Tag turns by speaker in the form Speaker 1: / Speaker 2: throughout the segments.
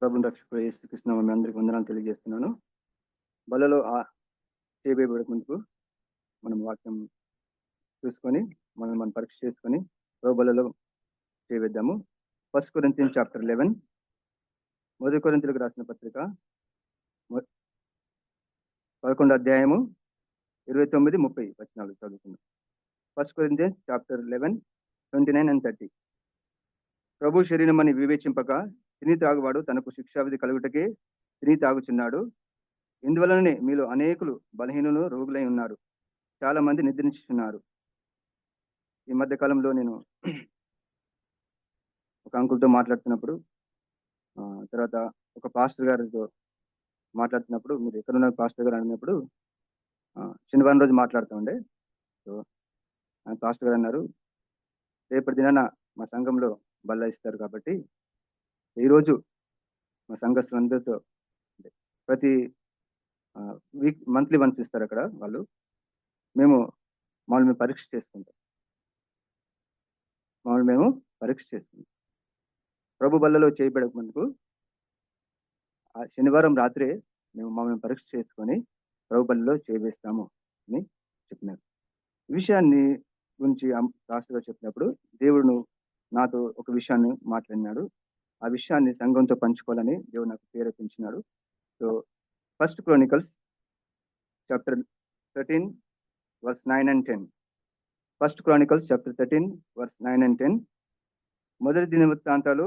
Speaker 1: ప్రభుని రక్షకుడు యేసుక్రీస్తు నామమున మీ అందరికి వందనాలు తెలియజేస్తున్నాను. బలలో చేయబోయే ముందుకు మనం వాక్యం చూసుకొని మనం పరీక్ష చేసుకొని ప్రభు బలలో చేయవేద్దాము. 1 కొరింథీయున్స్ చాప్టర్ 11 మొదటి కొరింథీయులకు రాసిన పత్రిక 11 అధ్యాయము 29, 30 వచనాలు చదువుకుందాం. 1 కొరింథీయున్స్ చాప్టర్ 11, 29 and 30. ప్రభు శరీరమని వివేచింపక తిని తాగువాడు తనకు శిక్షావిధి కలుగుటకే తిని తాగుచున్నాడు. ఇందువలననే మీలో అనేకులు బలహీనులు, రోగులై ఉన్నారు. చాలా మంది నిద్రించుచున్నారు. ఈ మధ్య కాలంలో నేను ఒక అంకుల్తో మాట్లాడుతున్నప్పుడు, తర్వాత ఒక పాస్టర్ గారితో మాట్లాడుతున్నప్పుడు, మీరు ఎక్కడున్నారు పాస్టర్ గారు అడిగినప్పుడు, శనివారం రోజు మాట్లాడుతూ ఉండే. సో పాస్టర్ గారు అన్నారు, రేపటి దినాన మా సంఘంలో బల్ల ఇస్తారు కాబట్టి ఈరోజు మా సంఘస్థులందరితో ప్రతి వీక్ మంత్లీ వన్స్ ఇస్తారు అక్కడ వాళ్ళు. మేము పరీక్ష చేసుకుంటాం. మేము పరీక్ష చేసుకుంటాం. ప్రభు బల్లలో చేయబడక ముందుకు ఆ శనివారం రాత్రే మమ్మల్ని పరీక్ష చేసుకొని ప్రభు బల్లలో చేయవేస్తాము అని చెప్పినారు. ఈ విషయాన్ని గురించి రాష్ట్రంగా చెప్పినప్పుడు దేవుడు నాతో ఒక విషయాన్ని మాట్లాడినాడు. ఆ విషయాన్ని సంఘంతో పంచుకోవాలని దేవుడు నాకు ప్రేరేపించినాడు. So 1 Chronicles chapter 13 verse 9 and 10. 1 Chronicles chapter 13 verse 9 and 10. మొదటి దినవృత్తాంతాలు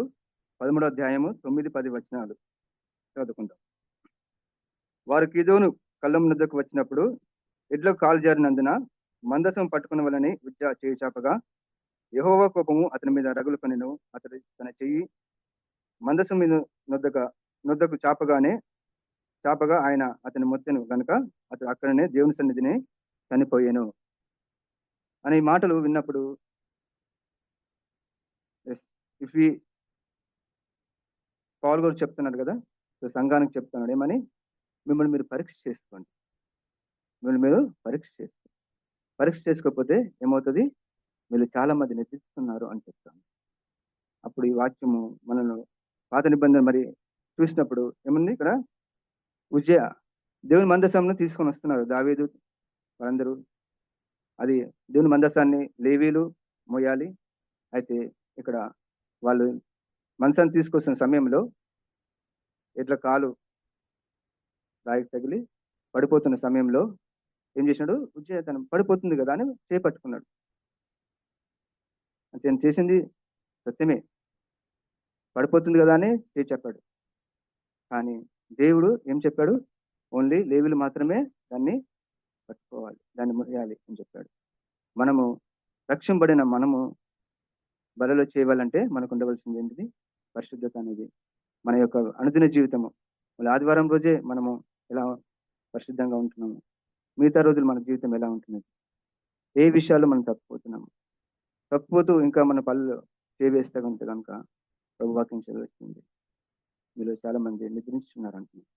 Speaker 1: 13వ అధ్యాయము 9, 10 వచనాలు చదువుకుంటాం. వారు కిదోను కళ్ళం వద్దకు వచ్చినప్పుడు ఎడ్లకు కాలు జారినందున మందసం పట్టుకున్న వలని ఉజ్జా చేయి చాపగా యెహోవా కోపము అతని మీద రగులుకొనెను. అతడు తన చెయ్యి మందసం మీద నొద్దకు చాపగా ఆయన అతని మొత్తెను గనుక అతడు అక్కడనే దేవుని సన్నిధిని చనిపోయాను అనే మాటలు విన్నప్పుడు, పౌలు గారు చెప్తున్నాడు కదా, సో సంఘానికి చెప్తున్నాడు ఏమని, మిమ్మల్ని మీరు పరీక్ష చేసుకోండి. పరీక్ష చేసుకోకపోతే ఏమవుతుంది, మీరు చాలా మంది నిద్రిస్తున్నారు అని చెప్తాను. అప్పుడు ఈ వాక్యము మనను పాత నిబంధన మరి చూసినప్పుడు ఏముంది, ఇక్కడ ఉజ్జయ దేవుని మందసాన్ని తీసుకొని వస్తున్నారు. దావీదు వారందరూ అది దేవుని మందసాన్ని లేవీలు మోయాలి. అయితే ఇక్కడ వాళ్ళు మంచాన్ని తీసుకొస్తున్న సమయంలో ఎట్లా కాలు రాయికి తగిలి పడిపోతున్న సమయంలో ఏం చేసినాడు, ఉజ్జయ తను పడిపోతుంది కదా అని చేపట్టుకున్నాడు. అంటే నేను చేసింది సత్యమే, పడిపోతుంది కదా అని చెప్పాడు. కానీ దేవుడు ఏం చెప్పాడు, ఓన్లీ లేవీలు మాత్రమే దాన్ని పట్టుకోవాలి, దాన్ని మురియాలి అని చెప్పాడు. మనము రక్షింపబడిన మనము బలలో చేయవాలంటే మనకు ఉండవలసింది ఏంటిది, పరిశుద్ధత అనేది. మన యొక్క అనుదిన జీవితము, ఆదివారం రోజే మనము ఎలా పరిశుద్ధంగా ఉంటున్నాము, మిగతా రోజులు మన జీవితం ఎలా ఉంటున్నది, ఏ విషయాలు మనం తప్పుపోతూ ఇంకా మన పనులు చేవేస్తే కనుక ప్రభు వాక్యం చదివేస్తుంది, మీలో చాలా మంది నిద్రించున్నారు అంటున్నారు.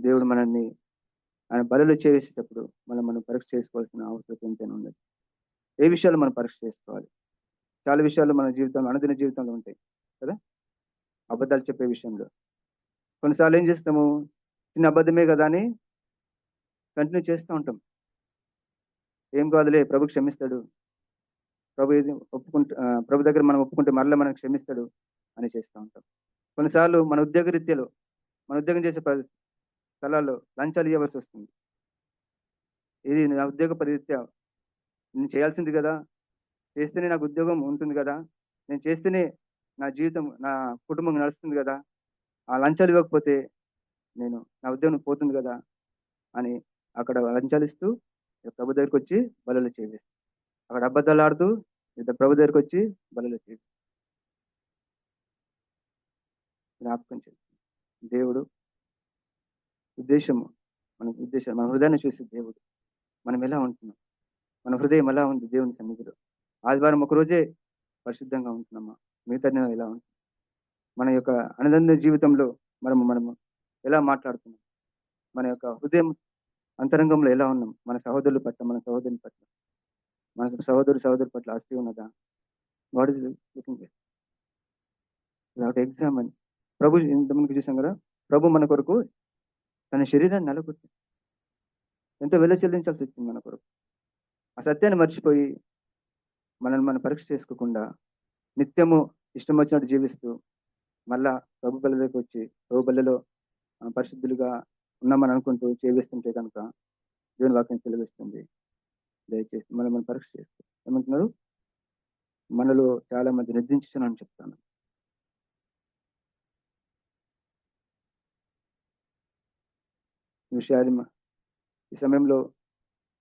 Speaker 1: దేవుడు మనల్ని ఆయన బలలో చేసేటప్పుడు మనం పరీక్ష చేసుకోవాల్సిన అవసరం ఎంతైనా ఉన్నది. ఏ విషయాలు మనం పరీక్ష చేసుకోవాలి, చాలా విషయాలు మన జీవితంలో అనుదిన జీవితంలో ఉంటాయి కదా. అబద్ధాలు చెప్పే విషయంలో కొన్నిసార్లు ఏం చేస్తాము, చిన్న అబద్ధమే కదా అని కంటిన్యూ చేస్తూ ఉంటాం. ఏం కాదులే, ప్రభు క్షమిస్తాడు, ప్రభు దగ్గర మనం ఒప్పుకుంటే మరలా మనం క్షమిస్తాడు అని చేస్తూ ఉంటాం. కొన్నిసార్లు మన ఉద్యోగం చేసే స్థలాల్లో లంచాలు ఇవ్వవలసి వస్తుంది. ఇది నా ఉద్యోగ పరిరీత్యా నేను చేయాల్సింది కదా, చేస్తేనే నాకు ఉద్యోగం ఉంటుంది కదా, నేను చేస్తేనే నా జీవితం నా కుటుంబం నడుస్తుంది కదా, ఆ లంచాలు ఇవ్వకపోతే నా ఉద్యోగం పోతుంది కదా అని అక్కడ లంచాలు ఇస్తూ ప్రభు దగ్గరికి వచ్చి బలలో చేసేస్తాం. అక్కడ అబద్ధాలు ఆడుతూ ప్రభు దగ్గరికి వచ్చి బలలో చేస్తాం. జ్ఞాపకం చేస్తాం. దేవుడు మన హృదయాన్ని చూసి దేవుడు మనం ఎలా ఉంటున్నాం, మన హృదయం ఎలా ఉంది దేవుని సన్నిధిలో. ఆదివారం ఒక రోజే పరిశుద్ధంగా ఉంటున్నామా, మిగతా ఎలా ఉంటుంది, మన యొక్క అనుదిన జీవితంలో మనము ఎలా మాట్లాడుతున్నాం, మన యొక్క హృదయం అంతరంగంలో ఎలా ఉన్నాం, మన సహోదరుల పట్ల మన సహోదరు పట్ల ఆస్తి ఉన్నదా, వాట్ ఇస్ లుకింగ్ ఎగ్జామ్ అని ప్రభు ఇంతకుముందు చూసాం కదా! ప్రభు మన కొరకు తన శరీరాన్ని నలగొట్టి ఎంతో వెల చెల్లించాల్సొచ్చింది మన కొరకు. ఆ సత్యాన్ని మర్చిపోయి మనల్ని మనం పరీక్ష చేసుకోకుండా నిత్యము ఇష్టం వచ్చినట్టు జీవిస్తూ మళ్ళా ప్రభు బల్లలోకొచ్చి ప్రభు బల్లలో పరిశుద్ధులుగా ఉన్నామని అనుకుంటూ జీవిస్తుంటే గనుక దేవుని వాక్యం సెలవిస్తుంది. దయచేసి మనం మనం పరీక్ష చేసుకో. ఏమంటున్నారు? మనలో చాలా మంది నిద్రించుచున్నారని చెప్తాను. ఈ విషయాలు ఈ సమయంలో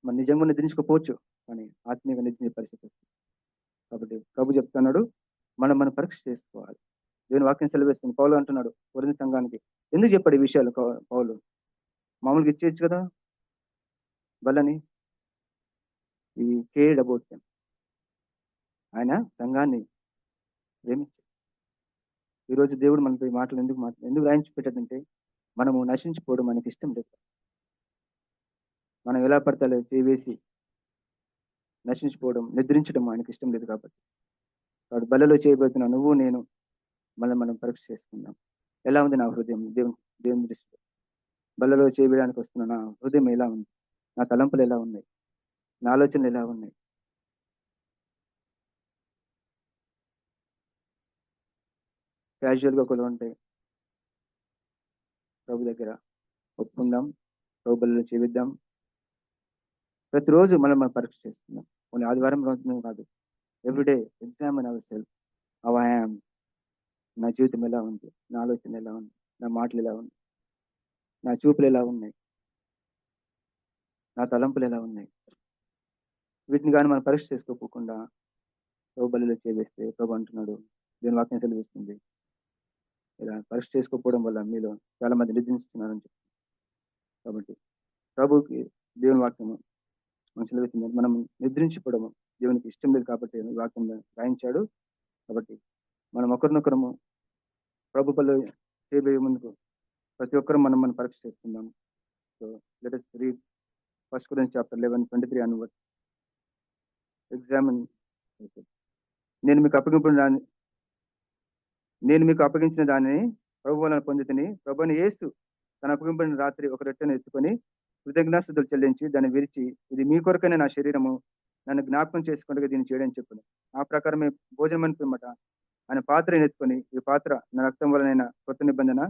Speaker 1: మనం నిజంగా నిద్రించకపోవచ్చు. కానీ ఆత్మీయంగా నిద్రించే పరిస్థితి వస్తుంది. కాబట్టి ప్రభు చెప్తున్నాడు, మనం మనం పరీక్ష చేసుకోవాలి. దేవుని వాక్యం సెలవిస్తుంది. పౌలు అంటున్నాడు కొరింథీ సంఘానికి. ఎందుకు చెప్పాడు ఈ విషయాలు పౌలు? మామూలుగా ఇచ్చేయొచ్చు కదా! బలని. ఈ కేర్డ్ అబౌట్ దెమ్. ఆయన సంఘాన్ని ప్రేమించాడు. ఈరోజు దేవుడు మనతో ఈ మాటలు ఎందుకు రాయించి పెట్టాడంటే, మనము నశించిపోవడం మనకి ఇష్టం లేదు. మనం ఎలా పడితే అలా చేసి నశించిపోవడం, నిద్రించడం ఆయనకి ఇష్టం లేదు కాబట్టి. కాబట్టి బలలో చేయబోతున్న నువ్వు నేను మనల్ని మనం పరీక్ష చేసుకుందాం. ఎలా ఉంది నా హృదయం దేవుని దృష్టిలో? బలలో చేయడానికి వస్తున్న నా హృదయం ఎలా ఉంది? నా తలంపులు ఎలా ఉన్నాయి? నా ఆలోచనలు ఎలా ఉన్నాయి? క్యాజువల్‌గా ఒకళ్ళు ఉంటే ప్రభు దగ్గర ఒప్పుకుందాం. ప్రభు బలలో చేయిద్దాం. ప్రతిరోజు మనం పరీక్ష చేసుకుందాం. ఓన్లీ ఆదివారం రోజునే కాదు. Everyday examine our self. How I am. నా జీవితం ఎలా ఉంది? నా ఆలోచన ఎలా ఉంది? నా మాటలు ఎలా ఉన్నాయి? నా చూపులు ఎలా ఉన్నాయి? నా తలంపులు ఎలా ఉన్నాయి? వీటిని గాని మనం పరీక్ష చేసుకోకుండా ప్రభు బలిలో చేవేస్తే ప్రభు అంటున్నాడు, దేవుని వాక్యం సెలవిస్తుంది. ఇలా పరీక్ష చేసుకోకపోవడం వల్ల మీలో చాలా మంది నిద్రించుతున్నారని చెప్పి. కాబట్టి ప్రభుకి దేవుని వాక్యము మనం సెలవిస్తుంది. మనం నిద్రించిపోవడము దేవునికి ఇష్టం లేదు కాబట్టి ఈ వాక్యం రాయించాడు. కాబట్టి మనం ఒకరినొకరము ప్రభు బలిలో చేయబోయే ముందుకు ప్రతి ఒక్కరు మనం పరీక్ష చేసుకుందాం. So let us read 1 Corinthians chapter 11:23 onwards. Examine. నేను మీకు అప్పగించిన దానిని ప్రభు వలన పొందితిని. ప్రభువైన యేసు తన అప్పగింపబడిన రాత్రి ఒక రొట్టెను ఎత్తుకొని కృతజ్ఞతాస్తుతులు చెల్లించి దాన్ని విరిచి, ఇది మీ కొరకైన నా శరీరము, నన్ను జ్ఞాపకం చేసుకొనుటకు దీన్ని చేయడని చెప్పెను. ఆ ప్రకారమే భోజనమైన పిమ్మట ఆయన పాత్రను ఎత్తుకొని, ఈ పాత్ర నా రక్తం వలనైన కొత్త నిబంధన,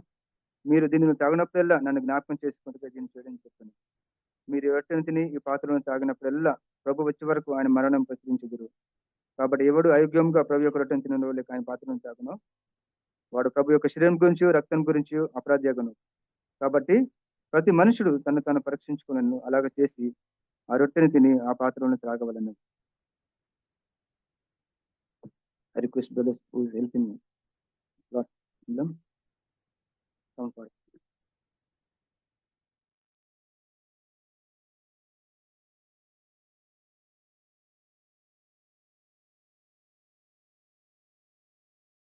Speaker 1: మీరు దీనిని తాగినప్పుడల్లా నన్ను జ్ఞాపకం చేసుకొనుటకు దీన్ని చేయడని చెప్పెను. మీరు ఈ రొట్టెను తిని ఈ పాత్రను తాగినప్పుడల్లా ప్రభు వచ్చే వరకు ఆయన మరణం ప్రచురించుదురు. కాబట్టి ఎవడు అయోగ్యంగా ప్రభు యొక్క రొట్టెను తినడో లేక ఆయన పాత్రను తాగునో వాడు ప్రభు యొక్క శరీరం గురించి రక్తం గురించి అపరాధ్యగును. కాబట్టి ప్రతి మనుషుడు తను పరీక్షించుకునను. అలాగ చేసి ఆ రొట్టెని తిని ఆ పాత్రలను త్రాగవలెను. I request brothers who is helping me. Lord, come forward.